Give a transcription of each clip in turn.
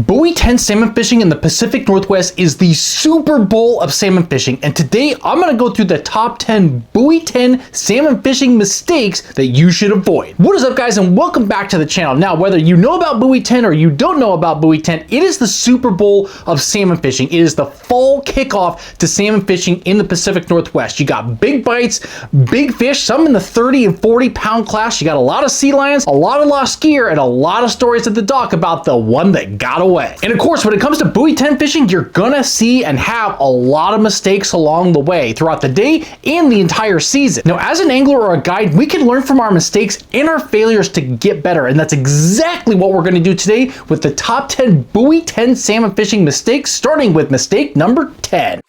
Buoy 10 salmon fishing in the Pacific Northwest is the Super Bowl of salmon fishing, and today I'm going to go through the top 10 Buoy 10 salmon fishing mistakes that you should avoid. What is up, guys, and welcome back to the channel. Now, whether you know about Buoy 10 or you don't know about Buoy 10, it is the Super Bowl of salmon fishing. It is the fall kickoff to salmon fishing in the Pacific Northwest. You got big bites, big fish, some in the 30 and 40 pound class. You got a lot of sea lions, a lot of lost gear, and a lot of stories at the dock about the one that got away. And of course, when it comes to Buoy 10 fishing, you're gonna see and have a lot of mistakes along the way throughout the day and the entire season. Now, as an angler or a guide, we can learn from our mistakes and our failures to get better. And that's exactly what we're gonna do today with the top 10 Buoy 10 salmon fishing mistakes, starting with mistake number 10.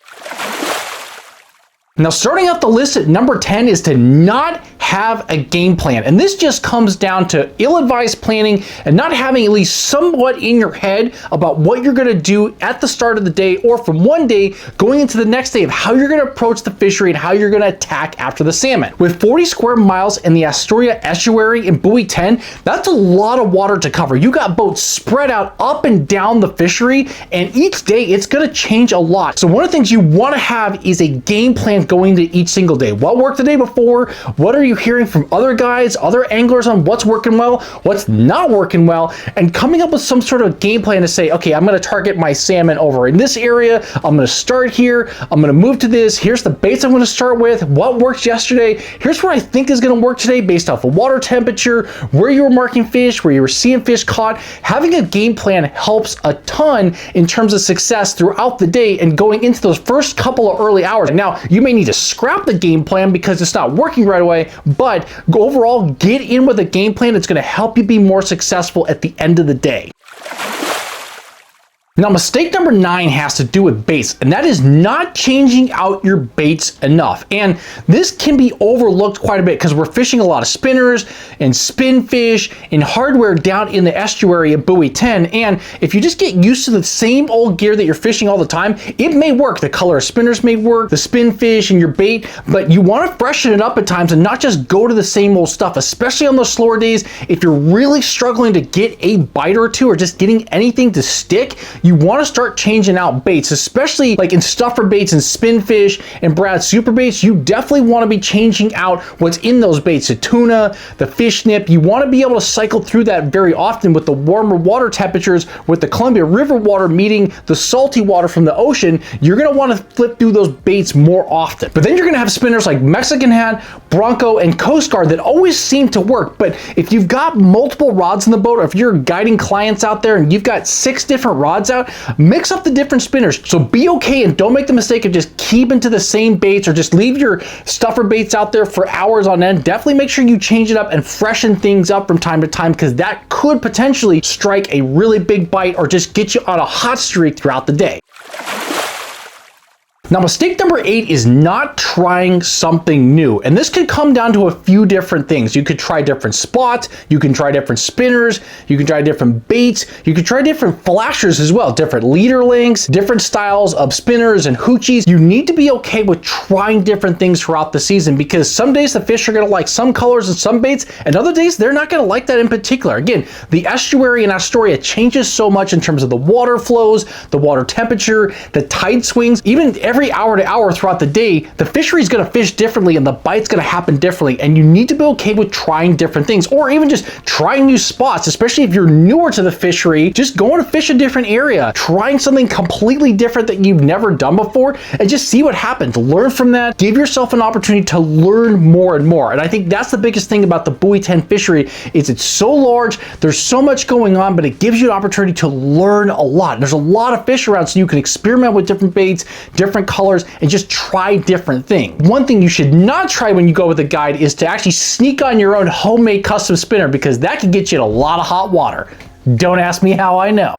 Now, starting out the list at number 10 is to not have a game plan. And this just comes down to ill-advised planning and not having at least somewhat in your head about what you're gonna do at the start of the day or from one day going into the next day of how you're gonna approach the fishery and how you're gonna attack after the salmon. With 40 square miles in the Astoria estuary in Buoy 10, that's a lot of water to cover. You got boats spread out up and down the fishery, and each day it's gonna change a lot. So one of the things you wanna have is a game plan going to each single day. What worked the day before? What are you hearing from other guides, other anglers on what's working well, what's not working well, and coming up with some sort of game plan to say, okay, I'm going to target my salmon over in this area. I'm going to start here. I'm going to move to this. Here's the baits I'm going to start with. What worked yesterday? Here's what I think is going to work today based off of water temperature, where you were marking fish, where you were seeing fish caught. Having a game plan helps a ton in terms of success throughout the day and going into those first couple of early hours. Now, you may need to scrap the game plan because it's not working right away, but overall, get in with a game plan that's going to help you be more successful at the end of the day. Now, mistake number 9 has to do with baits, and that is not changing out your baits enough. And this can be overlooked quite a bit because we're fishing a lot of spinners and spin fish and hardware down in the estuary at Buoy 10. And if you just get used to the same old gear that you're fishing all the time, it may work. The color of spinners may work, the spin fish and your bait, but you want to freshen it up at times and not just go to the same old stuff, especially on those slower days. If you're really struggling to get a bite or two or just getting anything to stick, you want to start changing out baits, especially like in stuffer baits and spin fish and Brad super baits. You definitely want to be changing out what's in those baits, the tuna, the fish snip. You want to be able to cycle through that very often with the warmer water temperatures, with the Columbia River water meeting the salty water from the ocean. You're going to want to flip through those baits more often. But then you're going to have spinners like Mexican Hat, Bronco, and Coast Guard that always seem to work. But if you've got multiple rods in the boat, or if you're guiding clients out there and you've got 6 different rods out, mix up the different spinners. So be okay and don't make the mistake of just keeping to the same baits or just leave your stuffer baits out there for hours on end. Definitely make sure you change it up and freshen things up from time to time, because that could potentially strike a really big bite or just get you on a hot streak throughout the day. Now, mistake number 8 is not trying something new. And this could come down to a few different things. You could try different spots, you can try different spinners, you can try different baits, you can try different flashers as well, different leader lengths, different styles of spinners and hoochies. You need to be okay with trying different things throughout the season, because some days the fish are gonna like some colors and some baits, and other days they're not gonna like that in particular. Again, the estuary in Astoria changes so much in terms of the water flows, the water temperature, the tide swings, even every hour to hour throughout the day, the fishery is going to fish differently and the bite's going to happen differently. And you need to be okay with trying different things, or even just trying new spots, especially if you're newer to the fishery. Just going to fish a different area, trying something completely different that you've never done before, and just see what happens. Learn from that. Give yourself an opportunity to learn more and more. And I think that's the biggest thing about the Buoy 10 fishery is it's so large, there's so much going on, but it gives you an opportunity to learn a lot. There's a lot of fish around, so you can experiment with different baits, different colors, and just try different things. One thing you should not try when you go with a guide is to actually sneak on your own homemade custom spinner, because that can get you in a lot of hot water. Don't ask me how I know.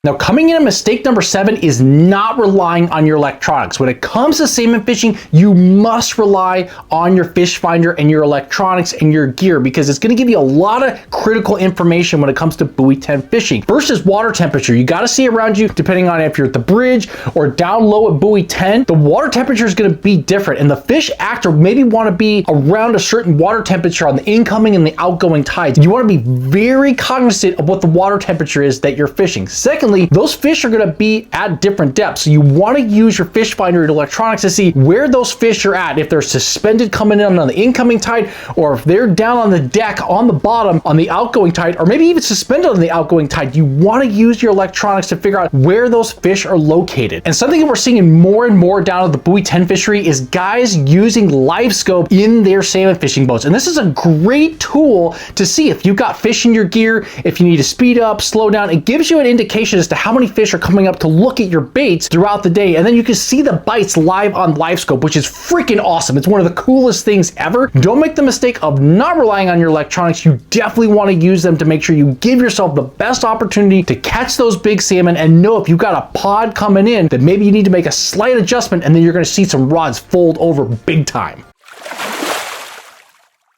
Now, coming in at mistake number 7 is not relying on your electronics. When it comes to salmon fishing, you must rely on your fish finder and your electronics and your gear, because it's going to give you a lot of critical information when it comes to buoy 10 fishing. First is water temperature. You got to see around you, depending on if you're at the bridge or down low at buoy 10, the water temperature is going to be different, and the fish act or maybe want to be around a certain water temperature on the incoming and the outgoing tides. You want to be very cognizant of what the water temperature is that you're fishing. Secondly, those fish are going to be at different depths. So you want to use your fish finder and electronics to see where those fish are at. If they're suspended coming in on the incoming tide, or if they're down on the deck on the bottom on the outgoing tide, or maybe even suspended on the outgoing tide, you want to use your electronics to figure out where those fish are located. And something that we're seeing more and more down at the buoy 10 fishery is guys using live scope in their salmon fishing boats. And this is a great tool to see if you've got fish in your gear, if you need to speed up, slow down. It gives you an indication as to how many fish are coming up to look at your baits throughout the day. And then you can see the bites live on live scope, which is freaking awesome. It's one of the coolest things ever. Don't make the mistake of not relying on your electronics. You definitely want to use them to make sure you give yourself the best opportunity to catch those big salmon, and know if you've got a pod coming in that maybe you need to make a slight adjustment, and then you're going to see some rods fold over big time.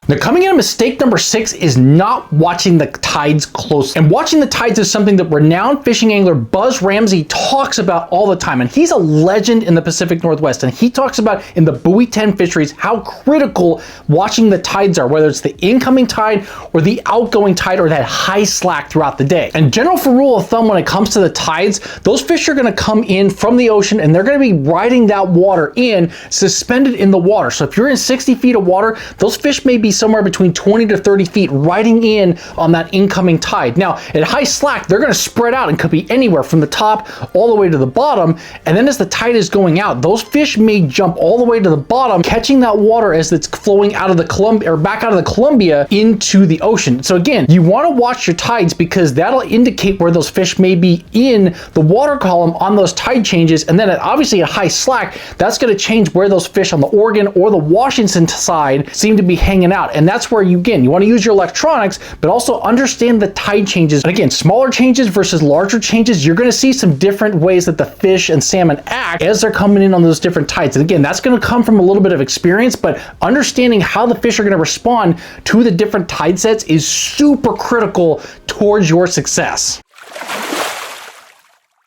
Now, coming in at mistake number 6 is not watching the tides close. And watching the tides is something that renowned fishing angler Buzz Ramsey talks about all the time. And he's a legend in the Pacific Northwest. And he talks about in the buoy 10 fisheries how critical watching the tides are, whether it's the incoming tide or the outgoing tide or that high slack throughout the day. And general for rule of thumb when it comes to the tides, those fish are going to come in from the ocean and they're going to be riding that water in, suspended in the water. So if you're in 60 feet of water, those fish may be somewhere between 20 to 30 feet riding in on that incoming tide. Now, at high slack, they're going to spread out and could be anywhere from the top all the way to the bottom. And then as the tide is going out, those fish may jump all the way to the bottom, catching that water as it's flowing out of the Columbia or back out of the Columbia into the ocean. So again, you want to watch your tides because that'll indicate where those fish may be in the water column on those tide changes. And then obviously at high slack, that's going to change where those fish on the Oregon or the Washington side seem to be hanging out. And that's where you want to use your electronics, but also understand the tide changes. And again, smaller changes versus larger changes, you're going to see some different ways that the fish and salmon act as they're coming in on those different tides. And again, that's going to come from a little bit of experience, but understanding how the fish are going to respond to the different tide sets is super critical towards your success.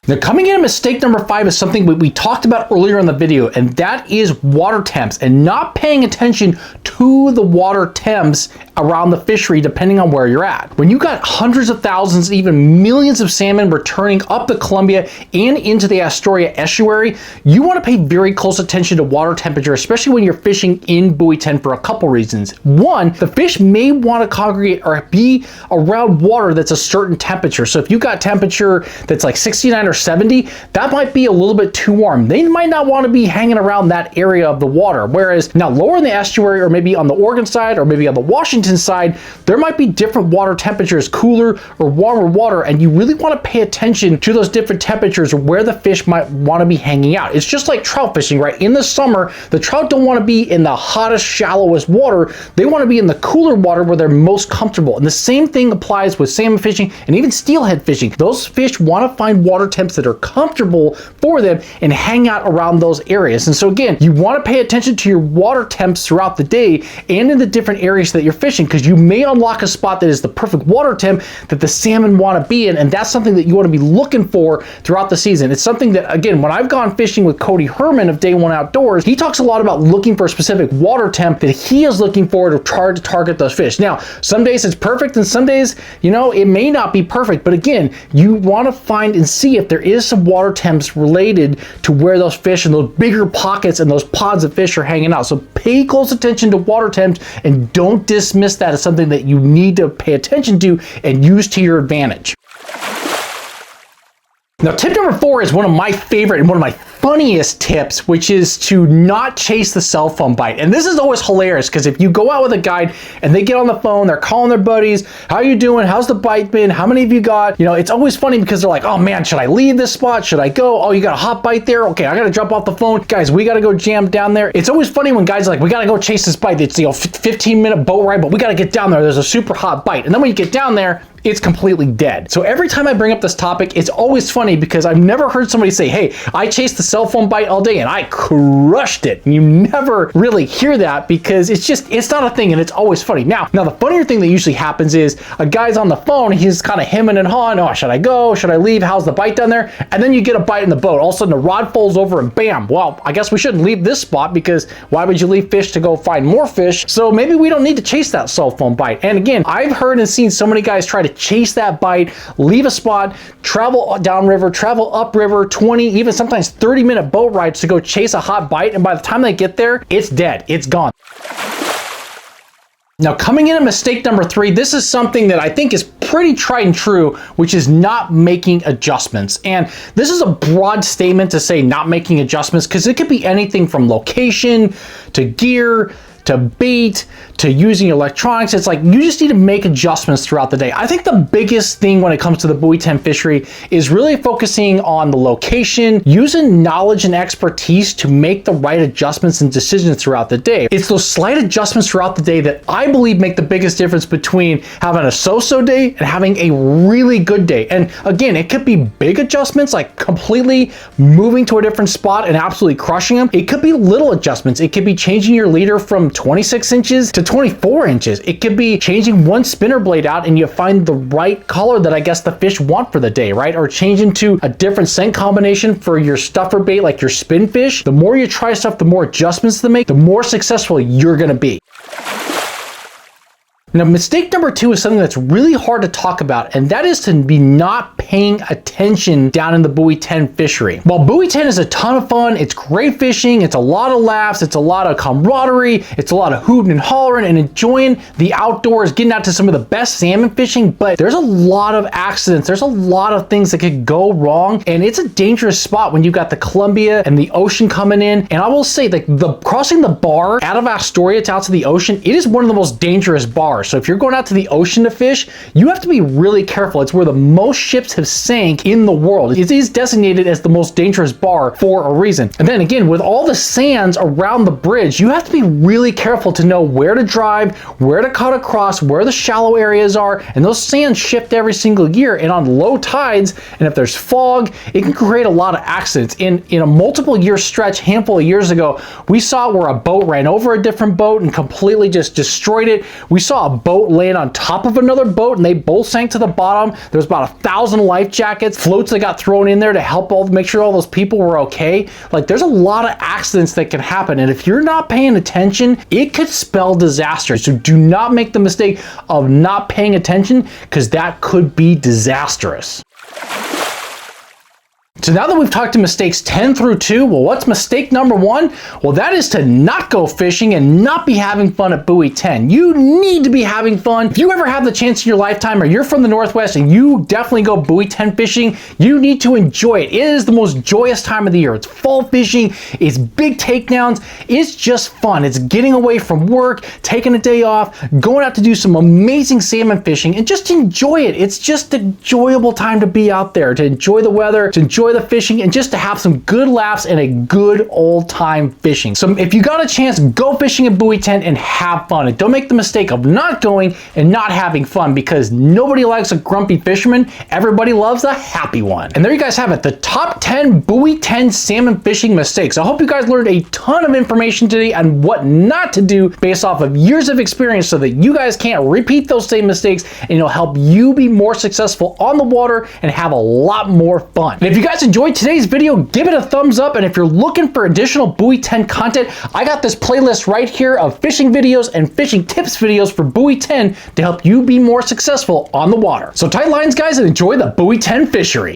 Now, coming in at mistake number 5 is something we talked about earlier in the video, and that is water temps and not paying attention to the water temps around the fishery depending on where you're at. When you got hundreds of thousands, even millions of salmon returning up the Columbia and into the Astoria estuary, you want to pay very close attention to water temperature, especially when you're fishing in buoy 10 for a couple reasons. One, the fish may want to congregate or be around water that's a certain temperature. So if you got temperature that's like 69 or 70, that might be a little bit too warm. They might not want to be hanging around that area of the water. Whereas now lower in the estuary or maybe on the Oregon side or maybe on the Washington side, there might be different water temperatures, cooler or warmer water, and you really want to pay attention to those different temperatures or where the fish might want to be hanging out. It's just like trout fishing, right? In the summer, the trout don't want to be in the hottest, shallowest water. They want to be in the cooler water where they're most comfortable. And the same thing applies with salmon fishing and even steelhead fishing. Those fish want to find water temps that are comfortable for them and hang out around those areas. And so again, you want to pay attention to your water temps throughout the day and in the different areas that you're fishing, because you may unlock a spot that is the perfect water temp that the salmon want to be in, and that's something that you want to be looking for throughout the season. It's something that, again, when I've gone fishing with Cody Herman of Day One Outdoors, he talks a lot about looking for a specific water temp that he is looking for to try to target those fish. Now, some days it's perfect and some days, it may not be perfect, but again, you want to find and see if there is some water temps related to where those fish and those bigger pockets and those pods of fish are hanging out. So pay close attention to water temps and don't dismiss that as something that you need to pay attention to and use to your advantage. Now, tip number 4 is one of my favorite and one of my funniest tips, which is to not chase the cell phone bite. And this is always hilarious because if you go out with a guide and they get on the phone, they're calling their buddies, how you doing? How's the bite been? How many have you got? It's always funny because they're like, oh man, should I leave this spot? Should I go? Oh, you got a hot bite there? Okay, I got to jump off the phone. Guys, we got to go jam down there. It's always funny when guys are like, we got to go chase this bite. It's 15-minute boat ride, but we got to get down there. There's a super hot bite. And then when you get down there, it's completely dead. So every time I bring up this topic, it's always funny because I've never heard somebody say, hey, I chased the cell phone bite all day and I crushed it. And you never really hear that because it's not a thing, and it's always funny. Now the funnier thing that usually happens is a guy's on the phone, he's kind of hemming and hawing, oh, should I go? Should I leave? How's the bite down there? And then you get a bite in the boat. All of a sudden the rod folds over and bam, well, I guess we shouldn't leave this spot because why would you leave fish to go find more fish? So maybe we don't need to chase that cell phone bite. And again, I've heard and seen so many guys try to chase that bite, leave a spot, travel downriver, travel upriver, 20, even sometimes 30-minute boat rides to go chase a hot bite, and by the time they get there, it's dead, it's gone. Now, coming in at mistake number 3, this is something that I think is pretty tried and true, which is not making adjustments. And this is a broad statement to say not making adjustments because it could be anything from location to gear to bait, to using electronics. It's like you just need to make adjustments throughout the day. I think the biggest thing when it comes to the buoy 10 fishery is really focusing on the location, using knowledge and expertise to make the right adjustments and decisions throughout the day. It's those slight adjustments throughout the day that I believe make the biggest difference between having a so-so day and having a really good day. And again, it could be big adjustments like completely moving to a different spot and absolutely crushing them. It could be little adjustments. It could be changing your leader from 26 inches to 24 inches. It could be changing one spinner blade out and you find the right color that I guess the fish want for the day, right? Or changing to a different scent combination for your stuffer bait, like your spin fish. The more you try stuff, the more adjustments to make, the more successful you're gonna be. Now, mistake number 2 is something that's really hard to talk about, and that is to be not paying attention down in the buoy 10 fishery. While buoy 10 is a ton of fun, it's great fishing, it's a lot of laughs, it's a lot of camaraderie, it's a lot of hooting and hollering and enjoying the outdoors, getting out to some of the best salmon fishing, but there's a lot of accidents, there's a lot of things that could go wrong, and it's a dangerous spot when you've got the Columbia and the ocean coming in. And I will say, like, crossing the bar out of Astoria out to the ocean, it is one of the most dangerous bars. So if you're going out to the ocean to fish, you have to be really careful. It's where the most ships have sank in the world. It is designated as the most dangerous bar for a reason. And then again, with all the sands around the bridge, you have to be really careful to know where to drive, where to cut across, where the shallow areas are, and those sands shift every single year. And on low tides, and if there's fog, it can create a lot of accidents. In a multiple year stretch, handful of years ago, we saw where a boat ran over a different boat and completely just destroyed it. We saw a boat land on top of another boat and they both sank to the bottom. There was about 1,000 life jackets, floats that got thrown in there to help make sure all those people were okay. Like, there's a lot of accidents that can happen, and if you're not paying attention, it could spell disaster. So do not make the mistake of not paying attention, because that could be disastrous. So now that we've talked to mistakes 10 through 2, well, what's mistake number 1? Well, that is to not go fishing and not be having fun at buoy 10. You need to be having fun. If you ever have the chance in your lifetime, or you're from the Northwest and you definitely go buoy 10 fishing, you need to enjoy it. It is the most joyous time of the year. It's fall fishing, it's big takedowns, it's just fun. It's getting away from work, taking a day off, going out to do some amazing salmon fishing, and just enjoy it. It's just an enjoyable time to be out there, to enjoy the weather, to enjoy the fishing, and just to have some good laughs and a good old time fishing. So if you got a chance, go fishing at buoy 10 and have fun. And don't make the mistake of not going and not having fun, because nobody likes a grumpy fisherman. Everybody loves a happy one. And there you guys have it, the top 10 buoy 10 salmon fishing mistakes. I hope you guys learned a ton of information today on what not to do based off of years of experience, so that you guys can't repeat those same mistakes, and it'll help you be more successful on the water and have a lot more fun. And if you guys enjoyed today's video, give it a thumbs up, and if you're looking for additional buoy 10 content, I got this playlist right here of fishing videos and fishing tips videos for buoy 10 to help you be more successful on the water. So tight lines, guys, and enjoy the buoy 10 fishery.